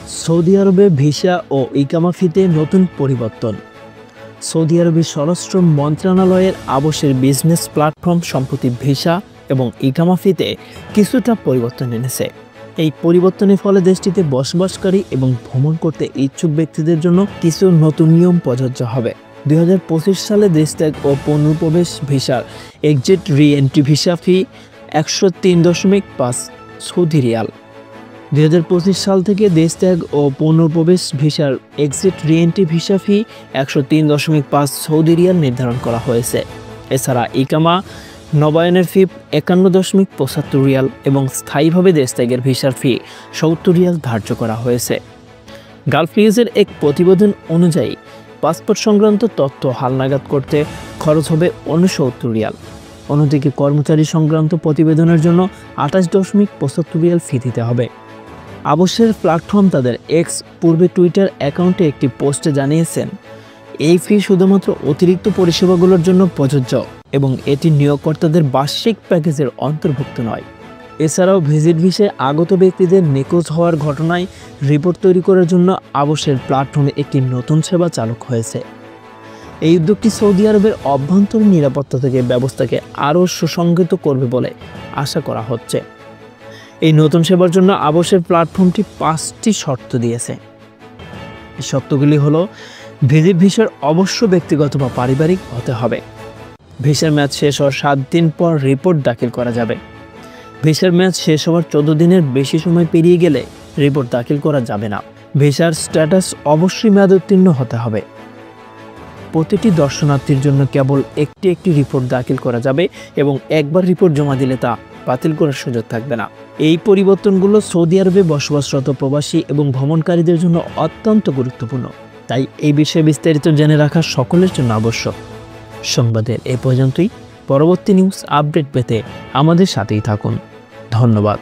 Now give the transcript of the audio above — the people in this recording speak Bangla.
সৌদি আরবে ভিসা ও ইকামা ফিতে নতুন পরিবর্তন। সৌদি আরবের স্বরাষ্ট্র মন্ত্রণালয়ের আবাসের বিজনেস প্ল্যাটফর্ম সম্প্রতি ভিসা এবং ইকামা ফিতে কিছুটা পরিবর্তন এনেছে। এই পরিবর্তনের ফলে দেশটিতে বসবাসকারী এবং ভ্রমণ করতে ইচ্ছুক ব্যক্তিদের জন্য কিছু নতুন নিয়ম প্রযোজ্য হবে। 2025 সালে দেশ ত্যাগ ও পুনঃপ্রবেশ ভিসার এক্সিট রি এন্ট্রি ভিসা ফি 103.5 সৌদি রিয়াল। 2025 সাল থেকে দেশ ত্যাগ ও পুনঃপ্রবেশ ভিসার এক্সিট রি এন্ট্রি ভিসা ফি 103.5 সৌদি রিয়াল নির্ধারণ করা হয়েছে। এছাড়া ইকামা নবায়নের ফি 51.75 রিয়াল এবং স্থায়ীভাবে দেশ ত্যাগের ভিসার ফি 70 রিয়াল ধার্য করা হয়েছে। গালফ নিউজের এক প্রতিবেদন অনুযায়ী পাসপোর্ট সংক্রান্ত তথ্য হালনাগাদ করতে খরচ হবে 69 রিয়াল। অন্যদিকে কর্মচারী সংক্রান্ত প্রতিবেদনের জন্য 28.75 রিয়াল ফি দিতে হবে। আবাসের প্ল্যাটফর্ম তাদের এক্স পূর্বে টুইটার অ্যাকাউন্টে একটি পোস্টে জানিয়েছেন, এই ফি শুধুমাত্র অতিরিক্ত পরিষেবাগুলোর জন্য প্রযোজ্য এবং এটি নিয়োগকর্তাদের বার্ষিক প্যাকেজের অন্তর্ভুক্ত নয়। এছাড়াও ভিজিট ভিসায় আগত ব্যক্তিদের নিখোঁজ হওয়ার ঘটনায় রিপোর্ট তৈরি করার জন্য আবাসের প্ল্যাটফর্মে একটি নতুন সেবা চালু হয়েছে। এই উদ্যোগটি সৌদি আরবের অভ্যন্তরীণ নিরাপত্তা থেকে ব্যবস্থাকে আরও সুসংহত করবে বলে আশা করা হচ্ছে। এই নতুন সেবার জন্য আবাসের প্ল্যাটফর্মটি 5টি শর্ত দিয়েছে। এই শর্তগুলি হলো, ভিজিট ভিসার অবশ্য ব্যক্তিগত বা পারিবারিক হতে হবে। ভিসার মেয়াদ শেষ হওয়ার 7 দিন পর রিপোর্ট দাখিল করা যাবে। ভিসার মেয়াদ শেষ হওয়ার 14 দিনের বেশি সময় পেরিয়ে গেলে রিপোর্ট দাখিল করা যাবে না। ভিসার স্ট্যাটাস অবশ্যই মেয়াদ উত্তীর্ণ হতে হবে। প্রতিটি দর্শনার্থীর জন্য কেবল একটি রিপোর্ট দাখিল করা যাবে এবং একবার রিপোর্ট জমা দিলে তা বাতিল করার সুযোগ থাকবে না। এই পরিবর্তনগুলো সৌদি আরবে বসবাসরত প্রবাসী এবং ভ্রমণকারীদের জন্য অত্যন্ত গুরুত্বপূর্ণ। তাই এই বিষয়ে বিস্তারিত জেনে রাখা সকলের জন্য আবশ্যক। সংবাদের এ পর্যন্তই। পরবর্তী নিউজ আপডেট পেতে আমাদের সাথেই থাকুন। ধন্যবাদ।